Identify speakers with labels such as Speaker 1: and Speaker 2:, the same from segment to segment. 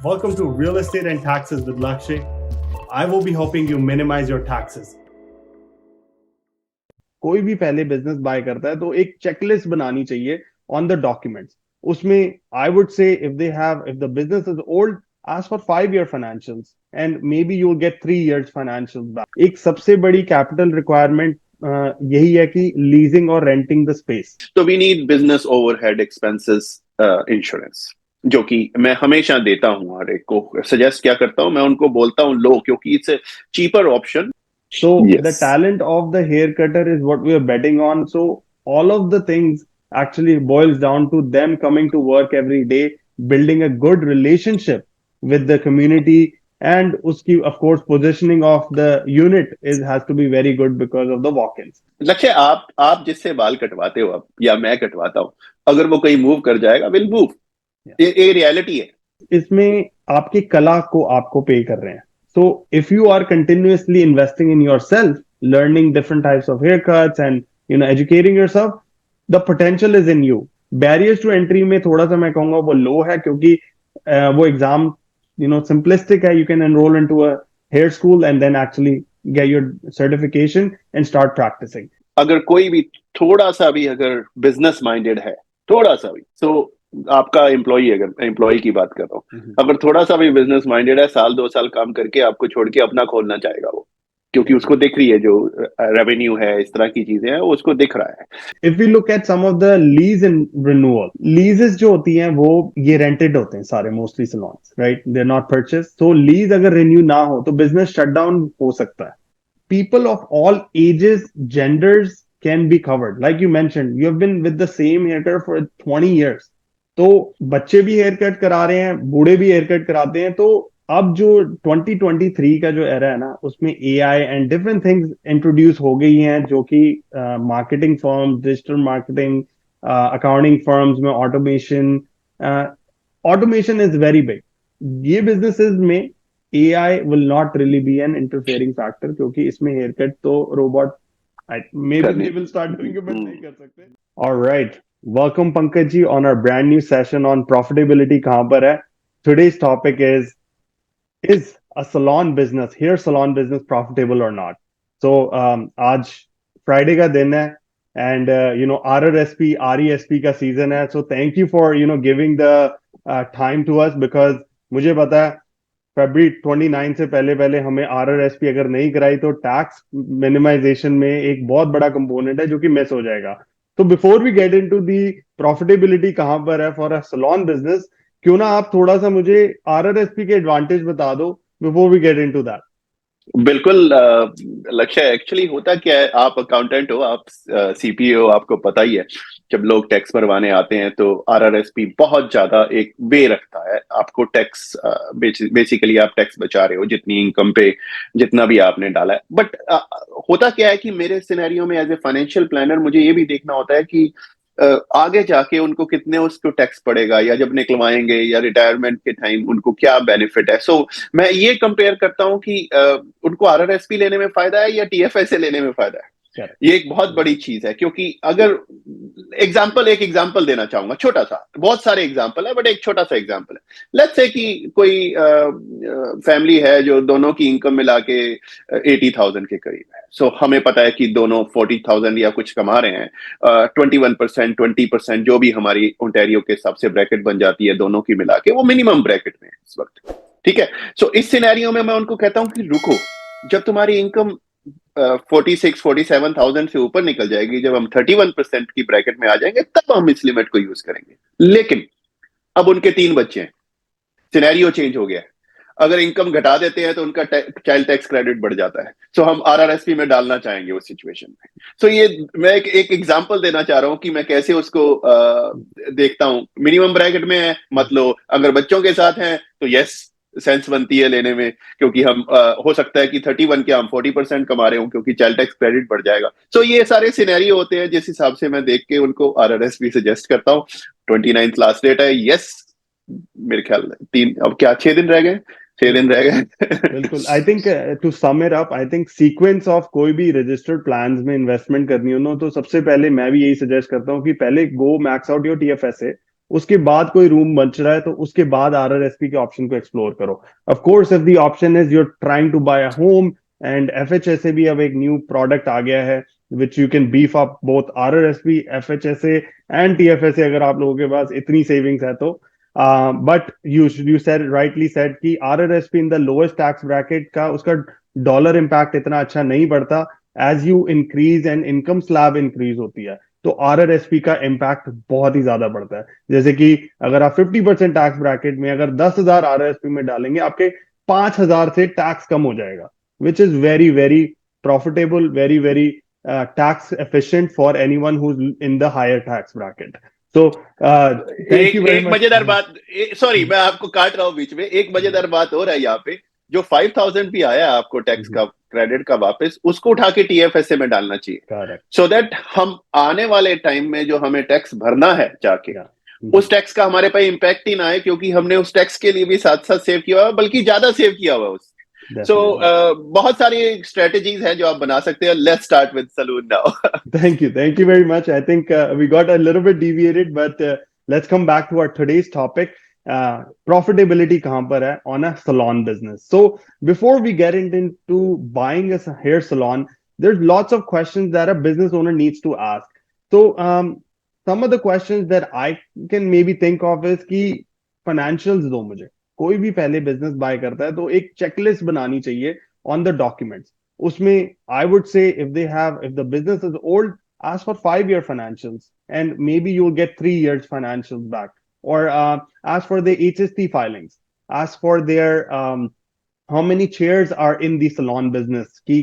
Speaker 1: Welcome to Real Estate and Taxes with Lakshay. I will be helping you minimize your taxes.
Speaker 2: कोई भी पहले business by करता है तो एक चेकलिस्ट बनानी चाहिए ऑन द डॉक्यूमेंट्स। उसमें I would say if the business is old, ask for 5 year financials and may be you will get 3 years financials back. एक सबसे बड़ी कैपिटल रिक्वायरमेंट यही है कि लीजिंग और रेंटिंग द स्पेस।
Speaker 3: तो we need business overhead expenses insurance, जो कि मैं हमेशा देता हूँ हर एक को। सजेस्ट क्या करता हूँ मैं उनको, बोलता हूँ लो, क्योंकि it's cheaper option.
Speaker 2: So
Speaker 3: Yes.
Speaker 2: the talent of the hair cutter is what we are betting on. So all of the things actually boils down to them coming to work every day, building a good relationship with the community, and uski, of course, positioning of the unit has to be very good because of the walk-ins.
Speaker 3: लक्ष्य, आप जिससे बाल कटवाते हो अब, या मैं कटवाता हूँ, अगर वो कहीं मूव कर जाएगा, विल मूव। ये रियलिटी है।
Speaker 2: इसमें आपकी कला को आपको पे कर रहे हैं। So if you are continuously investing in yourself, learning different types of haircuts and educating yourself, the potential is in you. Barriers to entry में थोड़ा सा मैं कहूंगा वो low है, क्योंकि वो एग्जाम simplistic है. You can enroll into a hair school and then actually get your certification and start practicing.
Speaker 3: अगर कोई भी थोड़ा सा भी अगर बिजनेस माइंडेड है, थोड़ा सा भी, तो आपका अगर एम्प्लॉय की बात कर रहा हूँ, अगर थोड़ा सा भी बिजनेस माइंडेड है, 1-2 साल काम करके आपको छोड़ के अपना खोलना चाहेगा वो, क्योंकि उसको दिख रही है जो रेवेन्यू है, इस तरह की चीजें हैं, उसको दिख रहा है।
Speaker 2: If we look at some of the lease and renewal, leases जो होती हैं वो ये rented होते हैं सारे, mostly salons, right? They're not purchased. So lease अगर renew ना हो तो business shutdown हो सकता है. People of all ages, genders can be covered. Like you mentioned, you have been with the same haircut for 20 years. तो बच्चे भी हेयर कट करा रहे हैं, बूढ़े भी हेयर कट कराते हैं। तो अब जो 2023 का जो एरा है ना, उसमें AI and different things introduce हो गई हैं, जो कि marketing firms, digital marketing, accounting firms में ऑटोमेशन इज वेरी बिग। ये बिजनेसेस में AI will not really be an interfering factor, क्योंकि इसमें हेयर कट तो robot maybe they will start doing it, but नहीं कर सकते। All right. Welcome, Pankaj ji, on our brand new session on profitability कहाँ पर है? Today's topic is a salon business, hair salon business, profitable or not? So आज Friday का दिन है, and RRSP, RESP का season है. So thank you for giving the time to us, because मुझे पता है February 29 से पहले पहले हमें RRSP अगर नहीं कराई तो टैक्स मिनिमाइजेशन में एक बहुत बड़ा कंपोनेंट है जो कि मिस हो जाएगा। तो before we get into the profitability कहां पर है फॉर अ सैलून बिजनेस, क्यों ना आप थोड़ा सा मुझे RRSP के एडवांटेज बता दो before we get into that.
Speaker 3: बिल्कुल। लक्ष्य, एक्चुअली होता क्या है, आप अकाउंटेंट हो, आप सीपीए हो, आपको पता ही है, जब लोग टैक्स भरवाने आते हैं तो आरआरएसपी बहुत ज्यादा एक वे रखता है आपको टैक्स। बेसिकली आप टैक्स बचा रहे हो जितनी इनकम पे, जितना भी आपने डाला है। बट होता क्या है कि मेरे सिनेरियो में एज ए फाइनेंशियल प्लानर मुझे ये भी देखना होता है कि आगे जाके उनको कितने उसको टैक्स पड़ेगा, या जब निकलवाएंगे या रिटायरमेंट के टाइम उनको क्या बेनिफिट है। सो मैं ये कंपेयर करता हूँ कि उनको आरआरएसपी लेने में फायदा है या टीएफएसए लेने में फायदा है। ये एक बहुत बड़ी चीज है, क्योंकि अगर एक एग्जांपल देना चाहूंगा, छोटा सा, बहुत सारे एग्जांपल है बट एक छोटा सा एग्जांपल है। लेट्स से कि कोई फैमिली है जो दोनों की इनकम मिला के 80,000 के करीब है। सो हमें पता है कि दोनों 40,000 या कुछ कमा रहे हैं। 21%, 20% जो भी हमारी ओंटारियो के हिसाब से ब्रैकेट बन जाती है दोनों की मिला के, वो मिनिमम ब्रैकेट में है इस वक्त। ठीक है। सो इस सिनेरियो में मैं उनको कहता हूं कि रुको, जब तुम्हारी इनकम 46-47,000 से ऊपर निकल जाएगी, जब हम 31% की ब्रैकेट में आ जाएंगे, तब हम इस लिमिट को यूज करेंगे। लेकिन अब उनके 3 बच्चे हैं, सिनेरियो चेंज हो गया है। अगर इनकम घटा देते हैं तो उनका चाइल्ड टैक्स क्रेडिट बढ़ जाता है। सो हम आरआरएसपी में डालना चाहेंगे उस सिचुएशन में। सो ये मैं एक एग्जांपल देना चाह रहा हूं कि मैं कैसे उसको देखता हूं। मिनिमम ब्रैकेट में है, मत लो। अगर बच्चों के साथ हैं तो यस, सेंस बनती है लेने में, क्योंकि हम हो सकता है कि 31 के हम 40% कमा रहे हो, क्योंकि चाइल्ड टैक्स क्रेडिट बढ़ जाएगा। सो ये सारे सिनेरियो होते हैं, जिस हिसाब से मैं देख के उनको आरआरएसपी सजेस्ट करता हूँ। 29 लास्ट डेट है। यस, मेरे ख्याल 3, अब क्या 6 दिन रह गए, 6 दिन रह गए।
Speaker 2: बिल्कुल। I think to sum it up, I think sequence of कोई भी रजिस्टर्ड प्लान्स में इन्वेस्टमेंट करनी हो ना, तो सबसे पहले मैं भी यही सजेस्ट करता हूँ कि पहले गो मैक्स आउट योर टीएफएसए, उसके बाद कोई रूम बच रहा है तो उसके बाद आरआरएसपी के ऑप्शन को एक्सप्लोर करो. Of course if the option is you are trying to buy a home, and FHSA भी अब एक न्यू प्रोडक्ट आ गया है which you can beef up both RRSP, FHSA and TFSA, अगर आप लोगों के पास इतनी सेविंग्स है तो. But you said rightly said कि RRSP in the lowest tax bracket का उसका डॉलर इम्पैक्ट इतना अच्छा नहीं पड़ता. As you increase and income slab increase होती है तो आरआरएसपी का इम्पैक्ट बहुत ही ज्यादा बढ़ता है. जैसे कि अगर आप 50% टैक्स ब्रैकेट में अगर 10,000 आरआरएसपी में डालेंगे, आपके 5,000 से टैक्स कम हो जाएगा, which is very very profitable, very very tax efficient for anyone who is in the higher tax bracket. So thank you very
Speaker 3: एक
Speaker 2: मच.
Speaker 3: मजेदार बात, सॉरी मैं आपको काट रहा हूँ बीच में, एक मजेदार बात हो रहा है यहाँ पे. जो 5,000 भी आया आपको टैक्स का क्रेडिट का वापस, उसको उठा के टीएफएसए में डालना चाहिए,
Speaker 2: करेक्ट.
Speaker 3: सो दैट हम आने वाले टाइम में जो हमें टैक्स भरना है जाके, उस टैक्स का हमारे पे इम्पैक्ट ही ना आए, क्योंकि हमने उस टैक्स के लिए भी साथ साथ सेव किया हुआ, बल्कि ज्यादा सेव किया हुआ उससे. सो बहुत सारी स्ट्रेटेजीज हैं जो आप बना सकते हैं. Let's start with salon now.
Speaker 2: Thank you very much. I think we got a little bit deviated, but let's come back to our today's topic. Profitability kahan par hai on a salon business. So before we get into buying a hair salon, there's lots of questions that a business owner needs to ask. So some of the questions that I can maybe think of is कि financials दो मुझे. कोई भी पहले business by करता है तो एक चेकलिस्ट बनानी चाहिए ऑन द डॉक्यूमेंट्स. उसमें I would say if the business is old, ask for 5-year financials and maybe you'll get 3 years financials back, or ask for the HST filings, ask for their how many chairs are in the salon business, कि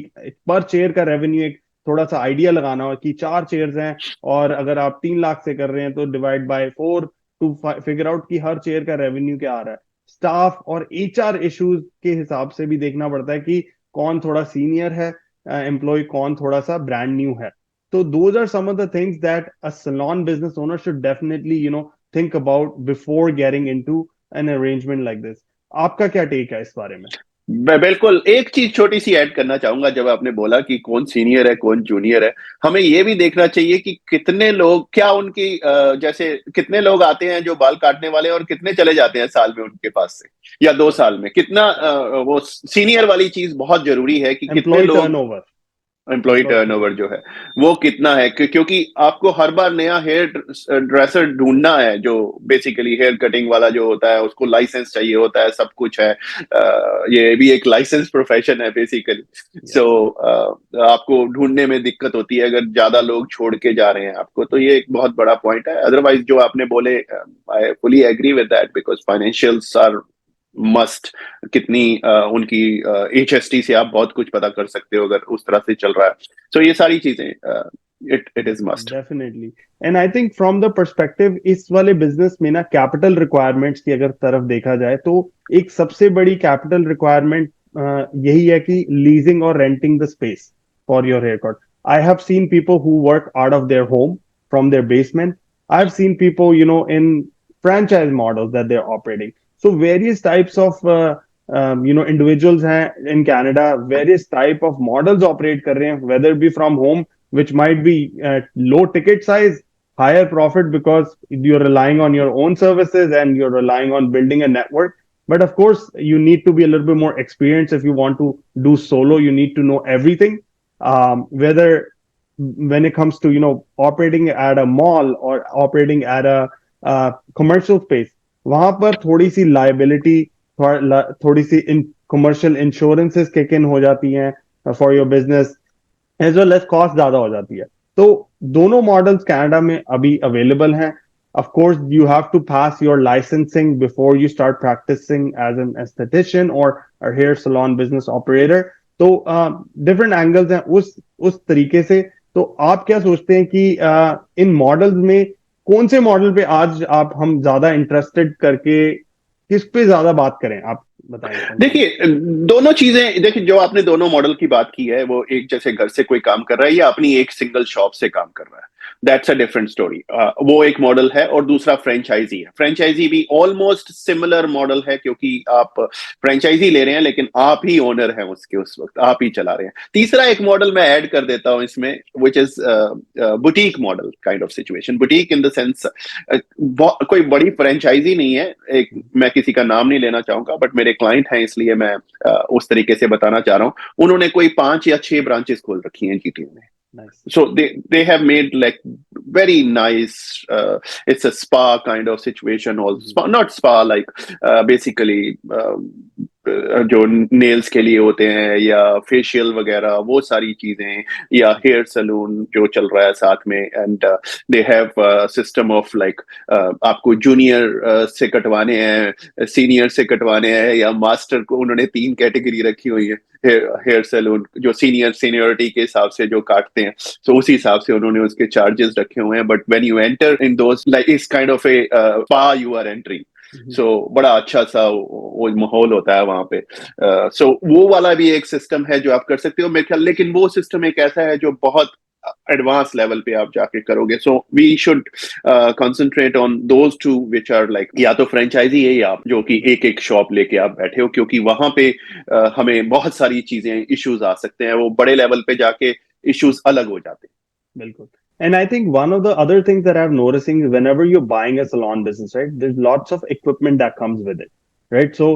Speaker 2: पर chair का revenue एक थोड़ा सा idea लगाना हो कि 4 chairs हैं और अगर आप 3 लाख से कर रहे हैं तो divide by 4 to figure out कि हर चेयर का रेवेन्यू क्या आ रहा है. स्टाफ और एचआर इश्यूज के हिसाब से भी देखना पड़ता है कि कौन थोड़ा सीनियर है एम्प्लॉय, कौन थोड़ा सा ब्रांड न्यू है. तो those are some of the things that a salon business owner should definitely think about before getting into an arrangement like this. आपका क्या टेक है इस बारे में?
Speaker 3: बिल्कुल. एक चीज छोटी सी ऐड करना चाहूंगा. जब आपने बोला कि कौन सीनियर है कौन जूनियर है, हमें ये भी देखना चाहिए कि कितने लोग, क्या उनकी जैसे कितने लोग आते हैं जो बाल काटने वाले, और कितने चले जाते हैं साल में उनके पास से, या 2 साल में कितना. वो सीनियर वाली चीज बहुत जरूरी है कि कितने लोग,
Speaker 2: टर्नओवर,
Speaker 3: एम्प्लॉय टर्नओवर जो है वो कितना है, क्योंकि आपको हर बार नया हेयर ड्रेसर ढूंढना है. जो बेसिकली हेयर कटिंग वाला जो होता है उसको लाइसेंस चाहिए होता है, सब कुछ है. ये भी एक लाइसेंस प्रोफेशन है बेसिकली. सो आपको ढूंढने में दिक्कत होती है अगर ज्यादा लोग छोड़ के जा रहे हैं आपको. तो ये एक बहुत बड़ा पॉइंट है. अदरवाइज जो आपने बोले, I fully agree with that, because financials are must. कितनी उनकी HST से आप बहुत कुछ पता कर सकते हो अगर उस तरह से चल रहा है. सो ये सारी चीजें it is must.
Speaker 2: Definitely. And I think from the perspective इस वाले बिजनेस में ना, कैपिटल रिक्वायरमेंट्स की अगर तरफ देखा जाए तो एक सबसे बड़ी कैपिटल रिक्वायरमेंट यही है कि लीजिंग और renting the space for your hair cut. I have seen people who work out of their home from their basement. I have seen people in franchise models that they're operating. So various types of individuals हैं in Canada, various type of models operate कर रहे हैं, whether it be from home, which might be low ticket size, higher profit because you're relying on your own services and you're relying on building a network. But of course, you need to be a little bit more experienced if you want to do solo. You need to know everything, whether when it comes to operating at a mall or operating at a commercial space. वहां पर थोड़ी सी liability, थोड़ी सी commercial insurances kick in हो जाती हैं for your business, as well as cost ज्यादा हो जाती है. तो दोनों मॉडल्स कनाडा में अभी अवेलेबल हैं. Of course you have to pass your licensing before you start practicing as an aesthetician और a hair salon business operator. तो डिफरेंट एंगल्स हैं उस तरीके से. तो आप क्या सोचते हैं कि इन मॉडल्स में कौन से मॉडल पे आज हम ज्यादा इंटरेस्टेड करके किस पे ज्यादा बात करें? आप बताइए।
Speaker 3: देखिए, दोनों चीजें, देखिए जो आपने दोनों मॉडल की बात की है, वो एक जैसे घर से कोई काम कर रहा है या अपनी एक सिंगल शॉप से काम कर रहा है, दैट्स अ डिफरेंट स्टोरी। वो एक मॉडल है। और दूसरा फ्रेंचाइजी है। फ्रेंचाइजी भी ऑलमोस्ट सिमिलर मॉडल है, क्योंकि आप फ्रेंचाइजी ले रहे हैं लेकिन आप ही ओनर हैं उसके, उस वक्त आप ही चला रहे हैं। तीसरा एक मॉडल मैं ऐड कर देता हूं इसमें, which is boutique model kind of situation. Boutique in the sense, कोई बड़ी फ्रेंचाइजी नहीं है, एक, मैं किसी का नाम नहीं लेना चाहूंगा, बट मेरे क्लाइंट हैं इसलिए मैं उस तरीके से बताना चाह रहा हूँ। उन्होंने कोई 5 या 6 ब्रांचेस खोल रखी हैं जीटीए में।
Speaker 2: Nice.
Speaker 3: So they have made like very nice, it's a spa kind of situation, or spa, not spa, like basically जो नेल्स के लिए होते हैं या फेशियल वगैरह, वो सारी चीजें, या हेयर सलून जो चल रहा है साथ में। And they have system of like, आपको जूनियर से कटवाने हैं, सीनियर से कटवाने हैं, या मास्टर को, उन्होंने 3 कैटेगरी रखी हुई है हेयर सैलून, जो सीनियरिटी के हिसाब से जो काटते हैं, तो उसी हिसाब से उन्होंने उसके चार्जेस रखे हुए हैं। But when you enter in those, like this kind of a spa you are entering, so बड़ा अच्छा सा वो माहौल होता है वहां पे। सो वो वाला भी एक सिस्टम है जो आप कर सकते हो मेरे ख्याल, लेकिन वो सिस्टम एक ऐसा है जो बहुत एडवांस लेवल पे आप जाके करोगे। So we should concentrate on those two which are like, या तो फ्रेंचाइजी है या आप जो कि एक एक शॉप लेके आप बैठे हो, क्योंकि वहां पे हमें बहुत सारी चीजें, इश्यूज आ सकते हैं। वो बड़े लेवल पे जाके इश्यूज अलग हो जाते हैं।
Speaker 2: बिल्कुल. And I think one of the other things that I'm noticing is whenever you're buying a salon business, right, there's lots of equipment that comes with it, right? So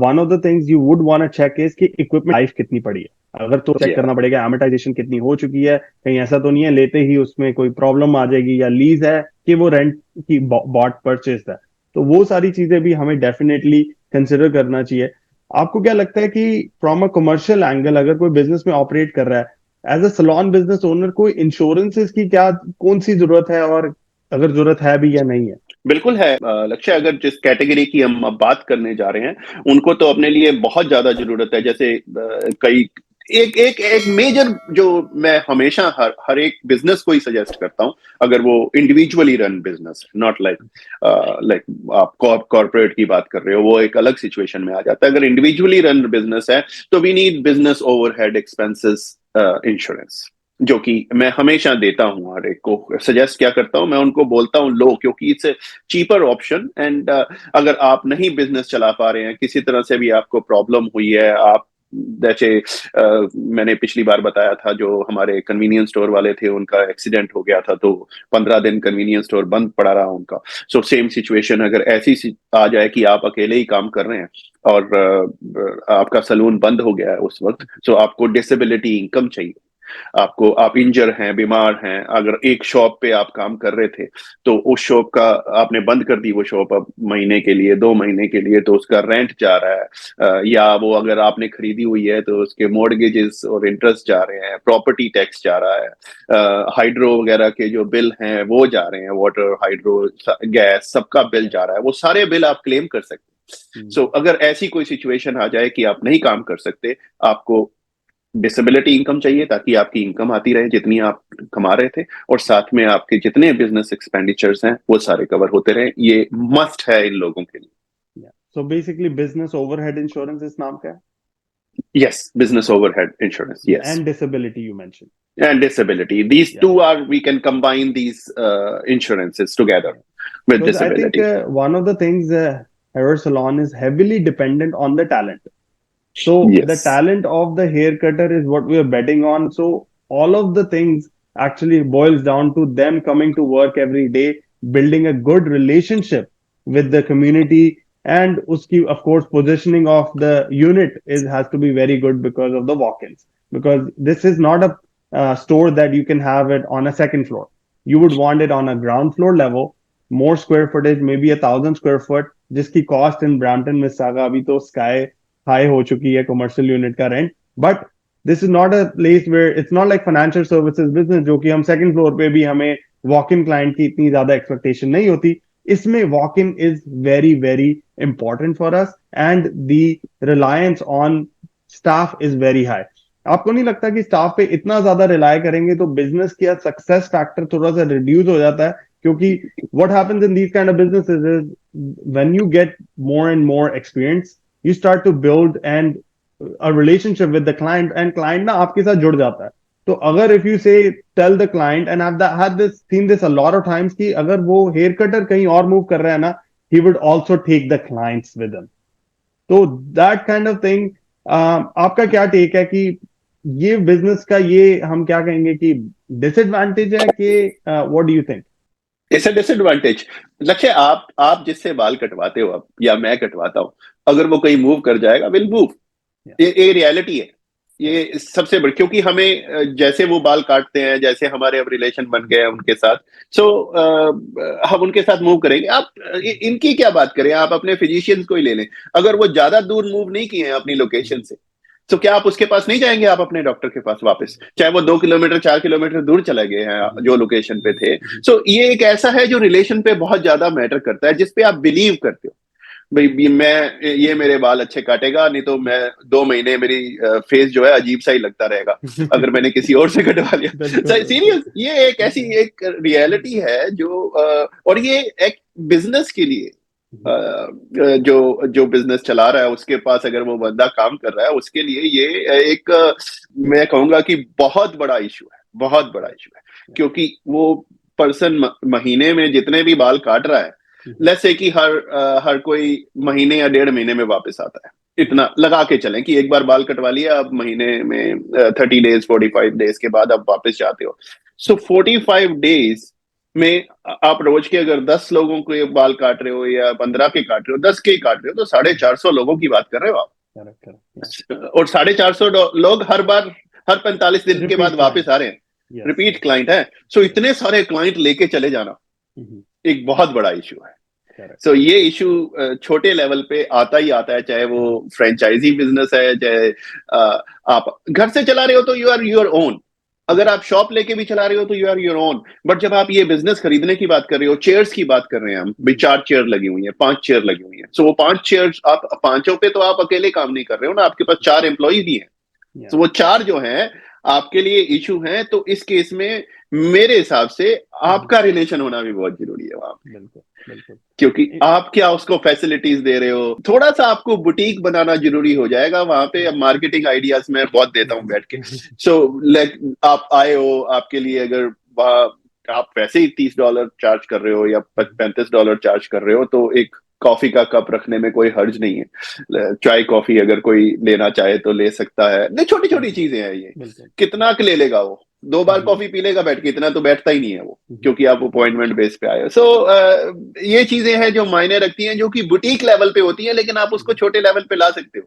Speaker 2: one of the things you would want to check is कि equipment life कितनी पड़ी है. अगर तो check
Speaker 3: Yeah.
Speaker 2: करना पड़ेगा amortization कितनी हो चुकी है, कहीं ऐसा तो नहीं है लेते ही उसमें कोई प्रॉब्लम आ जाएगी, या लीज है कि वो रेंट की बॉट परचेज है. तो वो सारी चीजें भी हमें डेफिनेटली कंसिडर करना चाहिए. आपको क्या लगता है कि फ्रॉम अ कमर्शियल एंगल अगर कोई बिजनेस में ऑपरेट कर रहा है as a salon business owner, कोई इंश्योरेंसेस की क्या कौन सी जरूरत है, और अगर जरूरत है भी या नहीं है?
Speaker 3: बिल्कुल है लक्ष्य। अगर जिस कैटेगरी की हम अब बात करने जा रहे हैं, उनको तो अपने लिए बहुत ज्यादा जरूरत है। जैसे कई एक एक एक मेजर जो मैं हमेशा हर एक बिजनेस को ही सजेस्ट करता हूं, अगर वो individually run business, not like like आप कॉर्पोरेट की बात कर रहे हो, वो एक अलग सिचुएशन में आ जाता है। अगर इंडिविजुअली रन बिजनेस है तो we need business overhead expenses insurance, जो कि मैं हमेशा देता हूं। हर एक को सजेस्ट क्या करता हूं, मैं उनको बोलता हूं लो, क्योंकि इट्स चीपर ऑप्शन। एंड अगर आप नहीं बिजनेस चला पा रहे हैं, किसी तरह से भी आपको प्रॉब्लम हुई है, आप जैसे मैंने पिछली बार बताया था, जो हमारे कन्वीनियंस स्टोर वाले थे, उनका एक्सीडेंट हो गया था, तो 15 दिन कन्वीनियंस स्टोर बंद पड़ा रहा उनका। सो सेम सिचुएशन अगर ऐसी आ जाए कि आप अकेले ही काम कर रहे हैं और आपका सलून बंद हो गया है उस वक्त, सो आपको डिसेबिलिटी इनकम चाहिए। आपको, आप इंजर हैं, बीमार हैं, अगर एक शॉप पे आप काम कर रहे थे तो उस शॉप का आपने बंद कर दी वो शॉप अब महीने के लिए, 2 महीने के लिए, तो उसका रेंट जा रहा है, या वो अगर आपने खरीदी हुई है तो उसके मॉर्गेजेस और इंटरेस्ट जा रहे हैं, प्रॉपर्टी टैक्स जा रहा है, हाइड्रो वगैरह के जो बिल हैं वो जा रहे हैं, वाटर, हाइड्रो, गैस, सबका बिल जा रहा है। वो सारे बिल आप क्लेम कर सकते हैं। सो अगर ऐसी कोई सिचुएशन आ जाए कि आप नहीं काम कर सकते, आपको डिसेबिलिटी इनकम चाहिए, ताकि आपकी इनकम आती रहे जितनी आप कमा रहे थे, और साथ में आपके जितने बिजनेस एक्सपेंडिचर्स हैं वो सारे कवर होते रहे। ये मस्ट है इन लोगों के लिए।
Speaker 2: So basically business overhead insurance इस नाम का है,
Speaker 3: yes, business overhead insurance, yes,
Speaker 2: and disability you mention.
Speaker 3: and disability, these
Speaker 2: Yeah.
Speaker 3: two are, we can combine these insurances together with
Speaker 2: Because I think
Speaker 3: disability.
Speaker 2: one of the things hair salon is heavily dependent on the talent. So the
Speaker 3: Yes.
Speaker 2: talent of the hair cutter is what we are betting on. So all of the things actually boils down to them coming to work every day, building a good relationship with the community, and uski, of course, positioning of the unit has to be very good because of the walk-ins. Because this is not a store that you can have it on a second floor. You would want it on a ground floor level, more square footage, maybe 1,000 square foot, जिसकी cost in Brampton, Mississauga अभी तो sky high हो चुकी है commercial unit का rent. But this is not a place where it's not like financial services business जो कि हम second floor पे भी हमें walk-in client की इतनी ज्यादा expectation नहीं होती. इसमें walk-in is very very important for us, and the reliance on staff is very high. आपको नहीं लगता कि स्टाफ पे इतना ज्यादा रिलाय करेंगे तो बिजनेस का सक्सेस फैक्टर थोड़ा सा रिड्यूस हो जाता है? क्योंकि what happens in these kind of businesses is when you get more and more experience, you start to build and a relationship with the client, and client ना आपके साथ जुड़ जाता है. तो अगर if you say tell the client, and I've had this seen this a lot of times कि अगर वो हेयर कटर कहीं और मूव कर रहा है ना, he would also take the clients with him. तो that kind of thing, आपका क्या टेक है कि ये बिजनेस का ये हम क्या कहेंगे कि डिसएडवांटेज है कि what do you think?
Speaker 3: It's a disadvantage. लक्ष्य, आप जिससे बाल कटवाते हो अब, या मैं कटवाता हूं, अगर वो कहीं मूव कर जाएगा, विल मूव. ये रियलिटी है. ये सबसे बड़ी, क्योंकि हमें जैसे वो बाल काटते हैं, जैसे हमारे अब रिलेशन बन गए हैं उनके साथ, सो हम उनके साथ मूव करेंगे. आप इनकी क्या बात करें, आप अपने फिजिशियंस को ही ले लें. अगर वो ज्यादा दूर मूव नहीं किए हैं अपनी लोकेशन से, तो क्या आप उसके पास नहीं जाएंगे, आप अपने डॉक्टर के पास वापस, चाहे वो 2 किलोमीटर 4 किलोमीटर दूर चले गए हैं जो लोकेशन पे थे. सो ये एक ऐसा है जो रिलेशन पे बहुत ज्यादा मैटर करता है, जिसपे आप बिलीव करते हो. भाई ये मेरे बाल अच्छे काटेगा, नहीं तो मैं 2 महीने मेरी फेस जो है अजीब सा ही लगता रहेगा अगर मैंने किसी और से कटवा लिया. सीरियस, ये एक ऐसी एक रियलिटी है जो और ये एक बिजनेस के लिए जो बिजनेस चला रहा है, उसके पास अगर वो बंदा काम कर रहा है, उसके लिए ये एक मैं कहूंगा कि बहुत बड़ा इशू है, बहुत बड़ा इशू है. क्योंकि वो पर्सन महीने में जितने भी बाल काट रहा है, लेट्स से कि हर कोई महीने या 1.5 महीने में वापस आता है, इतना लगा के चलें कि एक बार बाल कटवा लिया, अब महीने में 30 डेज 45 डेज के बाद आप वापस जाते हो. सो 45 डेज में आप रोज के अगर 10 लोगों के बाल काट रहे हो या 15 के काट रहे हो, 10 के ही काट रहे हो, तो 450 लोगों की बात कर रहे हो आप. और 450 लोग हर 45 दिन के बाद वापस आ रहे हैं. रिपीट क्लाइंट है. सो इतने सारे क्लाइंट लेके चले जाना एक बहुत बड़ा इशू है. सो ये इशू छोटे लेवल पे आता ही आता है, चाहे वो फ्रेंचाइजी बिजनेस है, चाहे आप घर से चला रहे हो तो यू आर योर ओन. अगर आप शॉप लेके भी चला रहे हो तो you are your own. But जब आप ये बिजनेस खरीदने की बात कर रहे हो, चेयर्स की बात कर रहे हैं हम, भाई 4 चेयर लगी हुई है, 5 चेयर लगी हुई है. सो वो 5 चेयर, आप 5 पे तो आप अकेले काम नहीं कर रहे हो ना, आपके पास 4 एम्प्लॉय भी हैं. तो वो 4 जो हैं आपके लिए इशू हैं. तो इस केस में मेरे हिसाब से आपका रिलेशन होना भी बहुत जरूरी है वहां पे. बिल्कुल. क्योंकि आप क्या उसको फैसिलिटीज दे रहे हो, थोड़ा सा आपको बुटीक बनाना जरूरी हो जाएगा वहां पे. अब मार्केटिंग आइडियाज मैं बहुत देता हूं बैठ के. सो लाइक आप आए हो, आपके लिए अगर आप वैसे ही $30 चार्ज कर रहे हो या $35 चार्ज कर रहे हो, तो एक कॉफी का कप रखने में कोई हर्ज नहीं है. चाय कॉफी अगर कोई लेना चाहे तो ले सकता है. नहीं, छोटी छोटी चीजें हैं ये. कितना ले लेगा वो, 2 बार कॉफी पी लेगा बैठ के, इतना तो बैठता ही नहीं है वो, क्योंकि आप अपॉइंटमेंट बेस पे आए हो. सो ये चीजें हैं जो मायने रखती हैं, जो कि बुटीक लेवल पे होती हैं, लेकिन आप उसको छोटे लेवल पे ला सकते हो.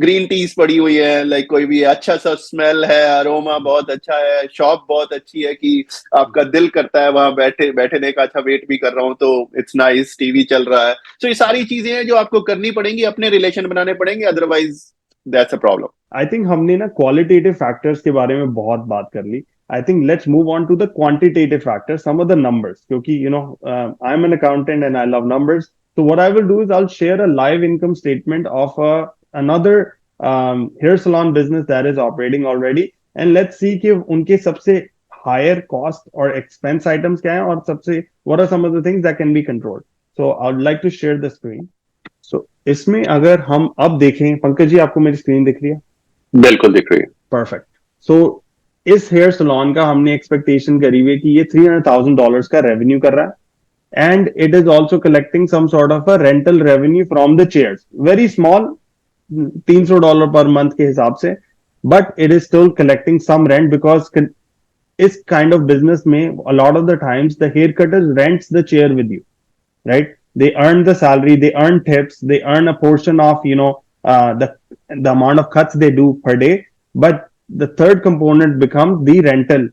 Speaker 3: ग्रीन टीज पड़ी हुई है, लाइक कोई भी अच्छा सा स्मेल है, अरोमा बहुत अच्छा है, शॉप बहुत अच्छी है कि आपका दिल करता है वहां बैठने का. अच्छा, वेट भी कर रहा हूं तो इट्स नाइस, टीवी चल रहा है. सो ये सारी चीजें हैं जो आपको करनी पड़ेंगी, अपने रिलेशन बनाने पड़ेंगे, otherwise that's a problem.
Speaker 2: I think हमने ना क्वालिटेटिव फैक्टर्स के बारे में बहुत बात कर ली. I think let's move on to the quantitative factors, some of the numbers. Because, I'm an accountant and I love numbers. So what I will do is I'll share a live income statement of another hair salon business that is operating already. And let's see कि उनके सबसे higher cost or expense items क्या हैं, और सबसे what are some of the things that can be controlled. So I would like to share the screen. So इसमें अगर हम अब देखें, पंकज जी आपको मेरी स्क्रीन दिख रही है?
Speaker 3: बिल्कुल दिख रही है.
Speaker 2: Perfect. So इस हेयर सलॉन का हमने एक्सपेक्टेशन करी हुई कि ये $300,000 का रेवेन्यू कर रहा है, and it is also collecting some sort of a rental revenue from the chairs, very small, $300 per month के हिसाब से, but it is still collecting some rent. Because इस काइंड ऑफ बिजनेस में a lot of the times the hair cutters rents the chair with you, right? They earn the salary, they earn tips, they earn a portion of the amount of cuts they do per day, but the third component becomes the rental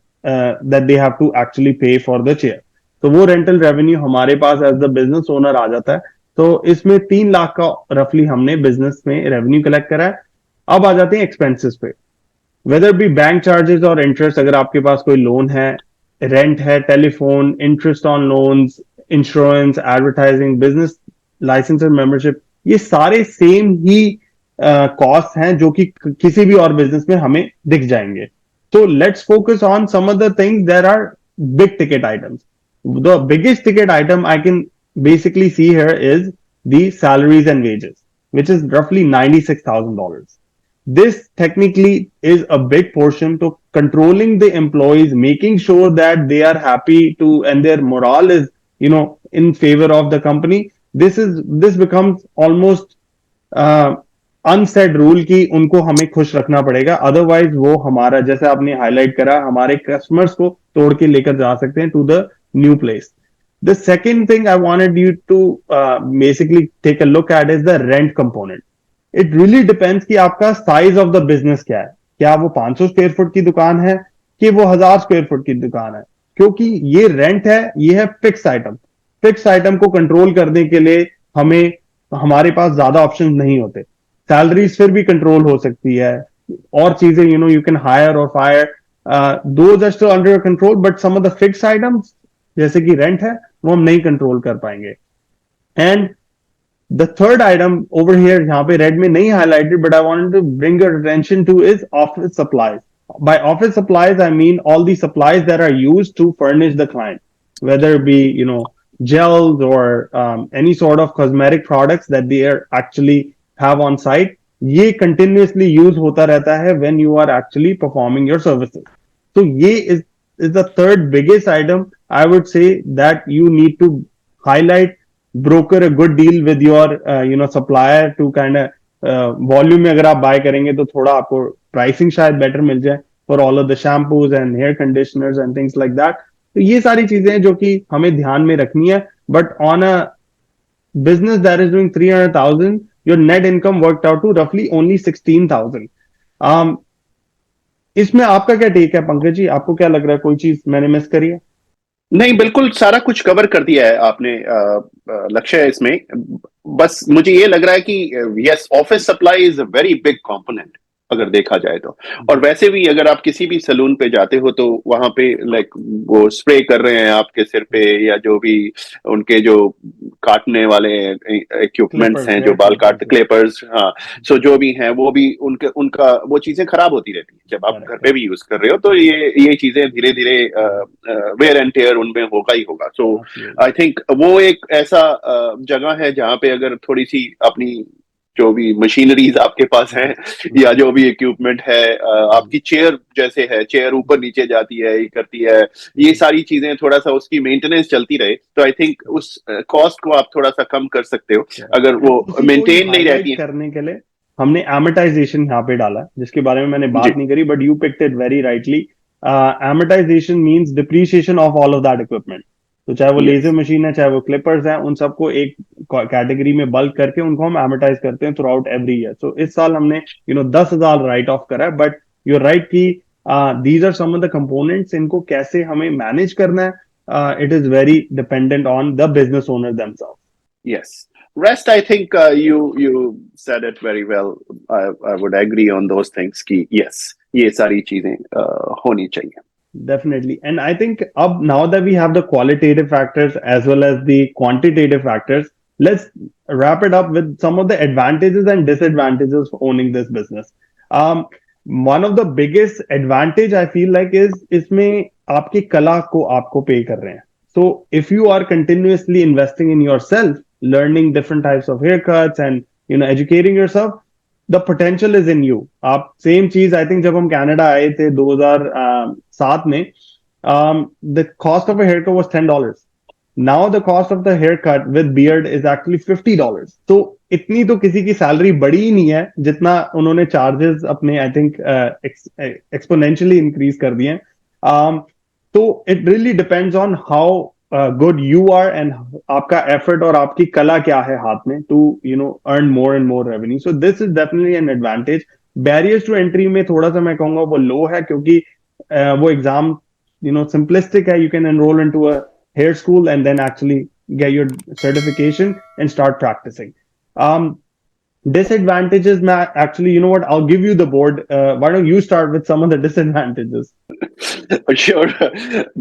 Speaker 2: that they have to actually pay for the chair. तो वो rental revenue हमारे पास as the business owner आ जाता है. तो इसमें 3 लाख का roughly हमने business में revenue collect करा है. अब आ जाते हैं expenses पे, whether be bank charges और interest, अगर आपके पास कोई loan है, rent है, telephone, interest on loans, insurance, advertising, business license and membership, ये सारे same ही कॉस्ट हैं जो कि किसी भी और बिजनेस में हमें दिख जाएंगे. तो let's focus on some of the things that are big ticket items. The biggest ticket item I can basically see here is the salaries and wages. which is roughly $96,000. This technically is a big portion to controlling the employees, making sure that they are happy to and their morale is, in favor of the company. This becomes almost unsaid rule कि उनको हमें खुश रखना पड़ेगा, otherwise वो हमारा, जैसे आपने हाईलाइट करा, हमारे कस्टमर्स को तोड़ के लेकर जा सकते हैं to the new place. The second thing I wanted you to basically take a look at is the rent component. It really depends कि आपका साइज ऑफ द बिजनेस क्या है. क्या वो 500 स्क्वायर फुट की दुकान है कि वो 1000 स्क्वायर फुट की दुकान है, क्योंकि ये रेंट है, ये है फिक्स आइटम. फिक्स आइटम को कंट्रोल करने के लिए हमारे पास ज्यादा ऑप्शन नहीं होते. सैलरीज फिर भी कंट्रोल हो सकती है, और चीजें यू कैन हायर और fire, those are still under control, but some of the fix items जैसे कि रेंट है वो हम नहीं कंट्रोल कर पाएंगे. And the third item over here, यहाँ पे रेड में नहीं highlighted, but I wanted to bring your attention to is office supplies. By office supplies, I mean all the supplies that are used to furnish the client, whether it be, gels or any sort of cosmetic products that they are actually have on site. ये continuously use होता रहता है when you are actually performing your services. So ये is the third biggest item I would say that you need to highlight. Broker a good deal with your supplier to kind of volume में अगर आप bye करेंगे तो थोड़ा आपको pricing शायद better मिल जाए for all of the shampoos and hair conditioners and things like that. तो ये सारी चीजें हैं जो कि हमें ध्यान में रखनी है. But on a business that is doing 300,000, your net income worked out to roughly only 16,000. इसमें आपका क्या टेक है पंकज जी? आपको क्या लग रहा है, कोई चीज मैंने मिस करी है?
Speaker 3: नहीं, बिल्कुल सारा कुछ कवर कर दिया है आपने लक्ष्य. इसमें बस मुझे ये लग रहा है कि yes, office supply is a very big component अगर देखा जाए तो. और वैसे भी अगर आप किसी भी सलून पे जाते हो तो वहां पे लाइक वो स्प्रे कर रहे हैं आपके सिर पे, या जो भी उनके जो काटने वाले इक्विपमेंट्स हैं, जो बाल काटते, क्लिपर्स, हाँ, सो जो भी हैं वो भी उनका वो चीजें खराब होती रहती हैं जब आप घर पे भी यूज कर रहे हो. तो ये चीजें धीरे धीरे वेयर एंड टेयर उनमें होगा ही होगा. सो आई थिंक वो एक ऐसा जगह है जहाँ पे अगर थोड़ी सी अपनी जो भी मशीनरीज आपके पास हैं या जो भी इक्विपमेंट है, आपकी चेयर जैसे है, चेयर ऊपर नीचे जाती है, ये करती है, ये सारी चीजें थोड़ा सा उसकी मेंटेनेंस चलती रहे तो आई थिंक उस कॉस्ट को आप थोड़ा सा कम कर सकते हो. अगर वो मेंटेन नहीं रहती है.
Speaker 2: करने के लिए हमने एमोर्टाइजेशन यहाँ पे डाला, जिसके बारे में मैंने बात नहीं करी, but you picked it very rightly. Amortisation means depreciation of all of that equipment. तो चाहे वो लेजर मशीन है, चाहे वो क्लिपर्स हैं, उन सबको एक कैटेगरी में बल्क करके उनको हम एमोर्टाइज करते हैं throughout every year. So इस साल हमने 10,000 राइट ऑफ करा है. बट यूर राइट कि these are some of the components. इनको कैसे हमें मैनेज करना है, it is very dependent on the business owner themselves.
Speaker 3: Yes. Rest, I think you said it very well. I would agree on those things कि yes, ये सारी चीजें होनी चाहिए.
Speaker 2: Definitely. And I think now that we have the qualitative factors as well as the quantitative factors, let's wrap it up with some of the advantages and disadvantages of owning this business. One of the biggest advantage I feel like is इसमें आपकी कला को आपको pay कर रहे हैं. So if you are continuously investing in yourself, learning different types of haircuts and educating yourself, the potential is in you. आप same चीज आई थिंक जब हम कनाडा आए थे 2007 में, the cost of a haircut was $10. Now the cost of the haircut with beard is actually $50. तो इतनी तो किसी की सैलरी बड़ी ही नहीं है जितना उन्होंने चार्जेस अपने आई थिंक एक्सपोनेंशियली इंक्रीज कर दिए हैं. तो it really depends on how good you are and आपका effort और आपकी कला क्या है हाथ में to earn more and more revenue. So this is definitely an advantage. Barriers to entry में थोड़ा सा मैं कहूँगा वो low है, क्योंकि वो exam simplistic है. You can enroll into a hair school and then actually get your certification and start practicing. Disadvantages, actually, you know what? I'll give you the board. Why don't you start with some of the disadvantages?
Speaker 3: Sure.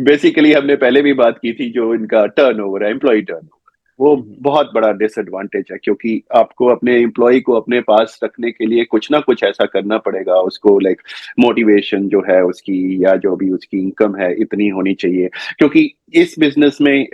Speaker 3: Basically, हमने पहले भी बात की थी, जो इनका turnover है, employee turnover, वो बहुत बड़ा डिसएडवांटेज है, क्योंकि आपको अपने एम्प्लॉय को अपने पास रखने के लिए कुछ ना कुछ ऐसा करना पड़ेगा. उसको लाइक मोटिवेशन जो है उसकी, या जो भी उसकी इनकम है इतनी होनी चाहिए. क्योंकि इस बिजनेस में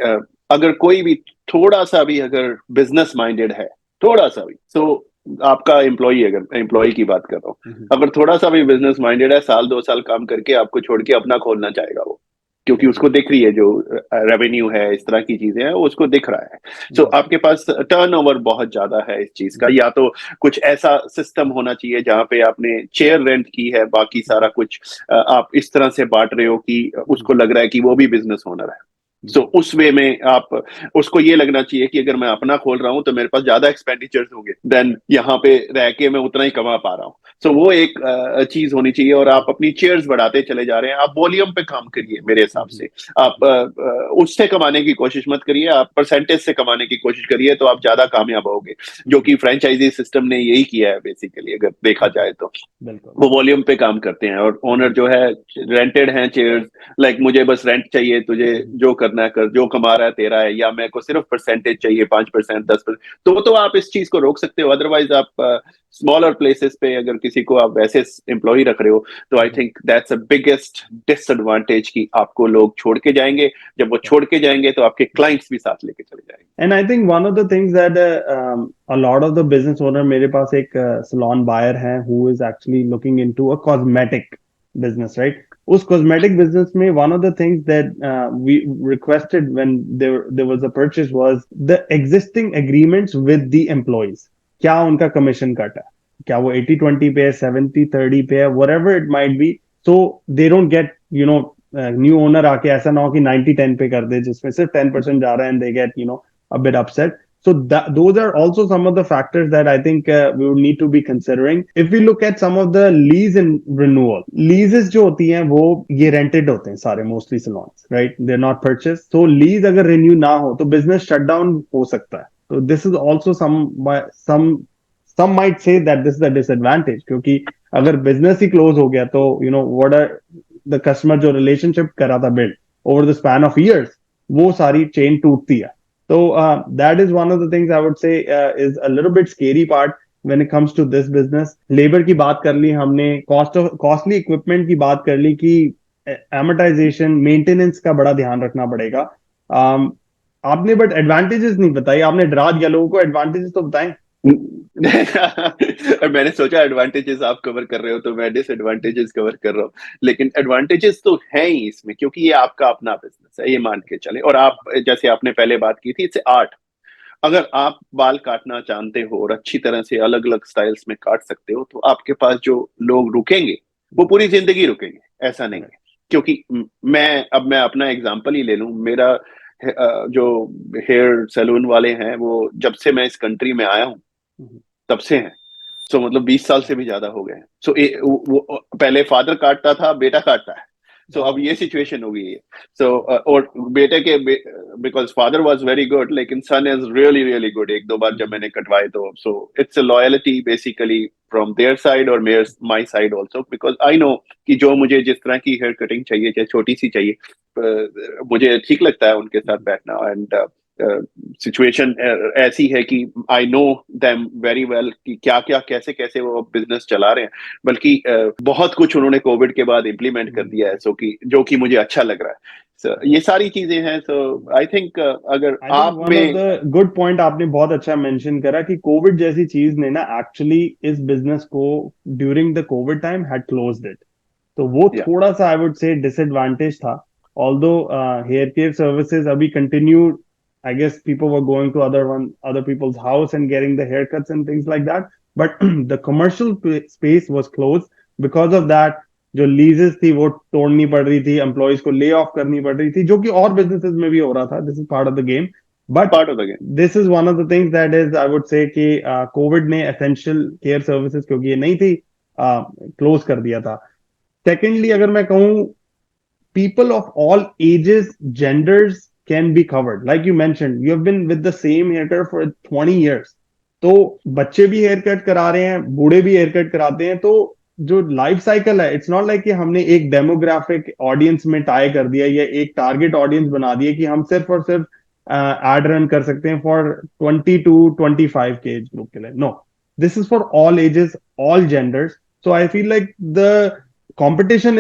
Speaker 3: अगर कोई भी थोड़ा सा भी अगर बिजनेस माइंडेड है, थोड़ा सा भी, तो आपका एम्प्लॉय की बात कर रहा हूँ, अगर थोड़ा सा भी बिजनेस माइंडेड है, साल 2 साल काम करके आपको छोड़ के अपना खोलना चाहेगा वो, क्योंकि उसको दिख रही है जो रेवेन्यू है, इस तरह की चीजें हैं, वो उसको दिख रहा है। सो आपके पास टर्नओवर बहुत ज्यादा है इस चीज का, या तो कुछ ऐसा सिस्टम होना चाहिए जहां पे आपने चेयर रेंट की है, बाकी सारा कुछ आप इस तरह से बांट रहे हो कि उसको लग रहा है कि वो भी बिजनेस ओनर है। सो उस वे में आप, उसको ये लगना चाहिए कि अगर मैं अपना खोल रहा हूं तो मेरे पास ज्यादा एक्सपेंडिचर्स होंगे देन यहाँ पे रह के मैं उतना ही कमा पा रहा हूँ। सो वो एक चीज होनी चाहिए, और आप अपनी चेयर्स बढ़ाते चले जा रहे हैं। आप वॉल्यूम पे काम करिए मेरे हिसाब से। आप उससे कमाने की कोशिश मत करिए, आप परसेंटेज से कमाने की कोशिश करिए, तो आप ज्यादा कामयाब होगे, जो कि फ्रेंचाइजी सिस्टम ने यही किया है बेसिकली, अगर देखा जाए तो। वो वॉल्यूम पे काम करते हैं, और ओनर जो है रेंटेड हैं चेयर्स, लाइक मुझे बस रेंट चाहिए, तुझे जो करना है कर, जो कमा रहा है तेरा है, या मेरे को सिर्फ परसेंटेज चाहिए 5%, 10%, तो आप इस चीज को रोक सकते हो। अदरवाइज आप स्मॉलर प्लेसेस पे अगर किसी को आप वैसे एम्प्लॉय रख रहे हो, तो I think that's a biggest disadvantage कि आपको लोग छोड़ के जाएंगे। जब वो छोड़ के जाएंगे तो आपके क्लाइंट्स भी साथ लेके चले जाएंगे।
Speaker 2: And I think one of the things that a lot of the business owner, मेरे पास एक salon buyer है who is actually looking into a cosmetic business, right? उस cosmetic business में one of the things that we requested when there was a purchase was the existing agreements with the employees. क्या उनका commission cut है? क्या वो 80-20 पे है, 70-30 पे है, whatever it might be, so they don't get, new owner आके ऐसा ना हो कि 90-10 पे कर दे जिसमें सिर्फ 10% जा रहा है, and they get a bit upset. So those are also some of the factors that I think we would need to be considering. If we look at some of the lease and renewal, leases जो होती हैं वो ये rented होते हैं सारे, mostly salons, right? They're not purchased. So lease अगर renew ना हो तो business shutdown हो सकता है. So this is also some might say that this is a disadvantage, क्योंकि अगर business ही close हो गया तो what are the customer जो relationship करा था build over the span of years, वो सारी chain टूटती है. So that is one of the things I would say is a little bit scary part when it comes to this business. Labor की बात कर ली हमने, costly equipment की बात कर ली कि amortization, maintenance का बड़ा ध्यान रखना पड़ेगा. आपने बट एडवांटेजेस नहीं बताई, आपने डरा दिया लोगों को, एडवांटेजेस तो बताएं.
Speaker 3: मैंने सोचा एडवांटेजेस आप कवर कर रहे हो तो मैं डिसएडवांटेजेस कवर कर रहा हूँ, लेकिन एडवांटेजेस तो हैं ही इसमें, क्योंकि ये आपका अपना बिजनेस है, ये मान के चले। और आप, जैसे आपने पहले बात की थी, इट्स आर्ट। अगर आप बाल काटना जानते हो और अच्छी तरह से अलग अलग स्टाइल्स में काट सकते हो, तो आपके पास जो लोग रुकेंगे वो पूरी जिंदगी रुकेंगे, ऐसा नहीं है। क्योंकि मैं अपना एग्जांपल ही ले लूं, मेरा जो हेयर सैलून वाले हैं वो जब से मैं इस कंट्री में आया हूं तब से हैं। सो मतलब 20 साल से भी ज्यादा हो गए हैं। सो वो पहले फादर काटता था, बेटा काटता है। सो अब ये सिचुएशन हो गई है। सो और बेटे के, because father was very good, लेकिन son is really really good. 1-2 बार जब मैंने कटवाए तो so it's a loyalty basically from their side और my side also, because I know कि जो मुझे जिस तरह की हेयर कटिंग चाहिए, चाहे छोटी सी चाहिए, मुझे ठीक लगता है उनके साथ बैठना। एंड सिचुएशन ऐसी है कि I know them very well कि क्या क्या कैसे कैसे वो बिजनेस चला रहे हैं। बल्कि बहुत कुछ उन्होंने कोविड के बाद इम्प्लीमेंट कर दिया है, जो कि मुझे अच्छा लग रहा है। ये सारी चीजें हैं। सो आई थिंक अगर आप में
Speaker 2: गुड पॉइंट आपने बहुत अच्छा मेंशन करा कि कोविड जैसी चीज ने ना एक्चुअली इस बिजनेस को during the Covid time had closed it, तो वो थोड़ा सा आई वुड से डिसएडवांटेज था। ऑल्दो हेयर केयर सर्विसेज अभी continued, I guess people were going to other people's house and getting the haircuts and things like that. But the commercial space was closed because of that. जो leases थी वो तोड़नी पड़ रही थी, employees को lay off करनी पड़ रही थी, जो कि और businesses में भी हो रहा था. This is part of the game. But this is one of the things that is, I would say कि COVID ने essential care services, क्योंकि ये नहीं थी, close कर दिया था. Secondly, अगर मैं कहूँ, people of all ages, genders can be covered. Like you mentioned, you have been with the same haircut for 20 years. तो बच्चे भी हेयर कट करा रहे हैं, बूढ़े भी हेयर कट कराते हैं। तो जो लाइफ साइकिल है, इट्स नॉट लाइक कि हमने एक डेमोग्राफिक ऑडियंस में टाई कर दिया या एक टारगेट ऑडियंस बना दिया कि हम सिर्फ और सिर्फ एड रन कर सकते हैं फॉर 20 to 25 के एज ग्रुप के लिए। No, this is for all ages, all genders. So I feel like the competition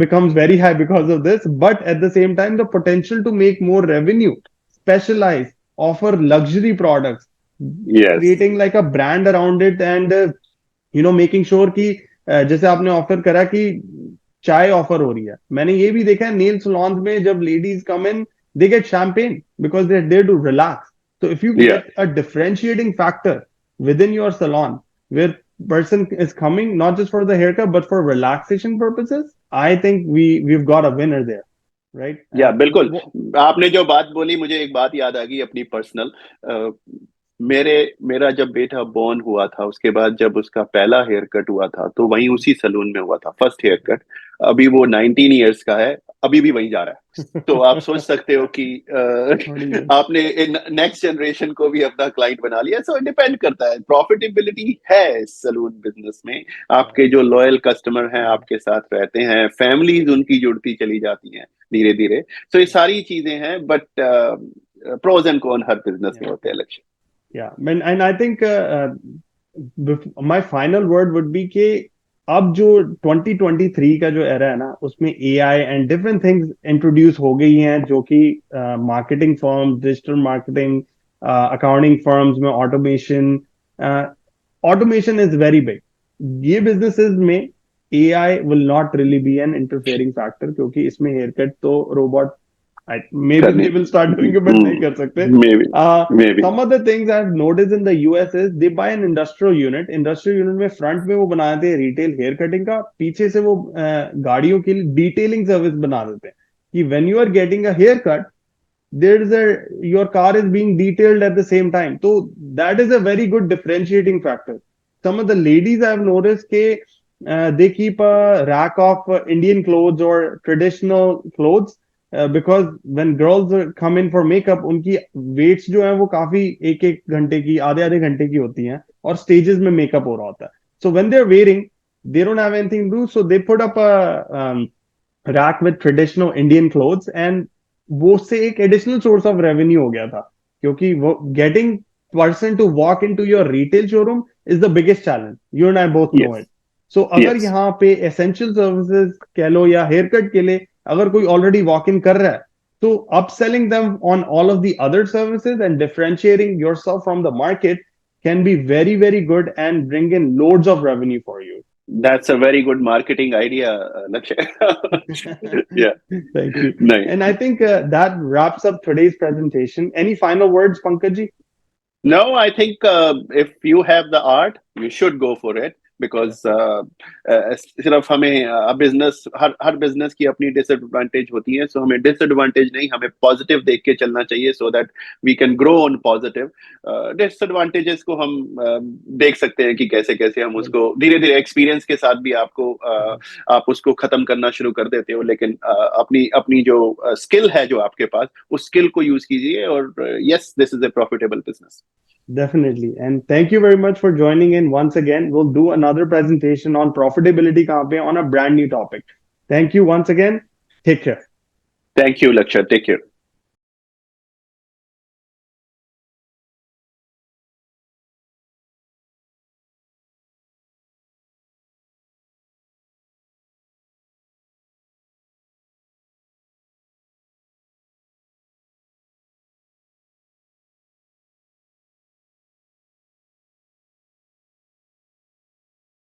Speaker 2: becomes very high because of this, but at the same time the potential to make more revenue, specialize, offer luxury products,
Speaker 3: Yes.
Speaker 2: creating like a brand around it and making sure कि जैसे आपने offer करा कि चाय offer हो रही है, मैंने ये भी देखा है नेल सलॉन्स में जब ladies come in they get champagne because they they're to relax. So if you
Speaker 3: Yeah.
Speaker 2: get a differentiating factor within your salon where person is coming not just for the haircut but for relaxation purposes, I think we've got a winner there, right?
Speaker 3: या बिल्कुल.
Speaker 2: वो-
Speaker 3: आपने जो बात बोली मुझे एक बात याद आ गई अपनी पर्सनल. मेरा जब बेटा बोर्न हुआ था उसके बाद जब उसका पहला हेयर कट हुआ था तो वहीं उसी सलून में हुआ था फर्स्ट हेयर कट. अभी वो 19 इयर्स का है, अभी भी वहीं जा रहा है. तो आप सोच सकते हो कि आपने नेक्स्ट जनरेशन को भी अपना क्लाइंट बना लिया. सो डिपेंड करता है, प्रॉफिटेबिलिटी है इस सलून बिजनेस में. आपके जो लॉयल कस्टमर हैं आपके साथ रहते हैं, फैमिलीज उनकी जुड़ती चली जाती हैं धीरे धीरे. तो ये सारी चीजें हैं, बट प्रोज एंड कॉन हर बिजनेस में होते हैं. लक्ष्य.
Speaker 2: Yeah, and I think my final word would be कि अब जो 2023 का जो एरा है ना उसमें AI and different things introduce हो गई हैं जो कि marketing firms, digital marketing, accounting firms में ऑटोमेशन इज वेरी बिग. ये बिजनेसेस में AI will not really be an interfering factor क्योंकि इसमें हेयर कट तो रोबोट maybe
Speaker 3: करनी.
Speaker 2: they will start doing it, but नहीं कर सकते.
Speaker 3: Maybe.
Speaker 2: Some of the things I've noticed in the US is they buy an industrial unit. Industrial unit में front में वो बना देते हैं retail hair cutting का, पीछे से वो गाड़ियों के लिए detailing service बना देते हैं कि when you are getting a haircut, your car is being detailed at the same time. So that is a very good differentiating factor. Some of the ladies I've noticed they keep a rack of Indian clothes or traditional clothes. Because when girls come in for makeup उनकी weights जो है वो काफी एक एक घंटे की, आधे आधे घंटे की होती हैं और स्टेजेस में मेकअप हो रहा होता है. So when they are wearing they don't have anything to do, so they put up a rack with traditional Indian clothes and वो से एक एडिशनल सोर्स ऑफ रेवेन्यू हो गया था क्योंकि वो getting person to walk into your retail showroom is the biggest challenge. You and I both know it. So अगर यहाँ पे एसेंशियल सर्विसेज कह लो या हेयर कट के लिए अगर कोई ऑलरेडी वॉक इन कर रहा है तो upselling them on all of the other services and differentiating yourself from the market can be very very good and bring in loads of revenue for you.
Speaker 3: That's a very good marketing idea, Lakshay. Yeah.
Speaker 2: Thank you.
Speaker 3: Nice.
Speaker 2: And I think that wraps up today's presentation. Any final words, Pankaj ji?
Speaker 3: No, I think if you have the art, you should go for it. Because सिर्फ हमें business हर business की अपनी disadvantage होती है. सो हमें disadvantage नहीं, हमें positive देख के चलना चाहिए so that we can grow on positive. Disadvantages को हम देख सकते हैं कि कैसे कैसे हम उसको धीरे धीरे एक्सपीरियंस के साथ भी आप उसको खत्म करना शुरू कर देते हो. लेकिन अपनी जो स्किल है जो आपके पास, उस स्किल को यूज कीजिए और yes, this is a profitable business.
Speaker 2: Definitely. And thank you very much for joining in once again. We'll do another presentation on profitability on a brand new topic. Thank you once again. Take care.
Speaker 3: Thank you, Lakshay. Take care.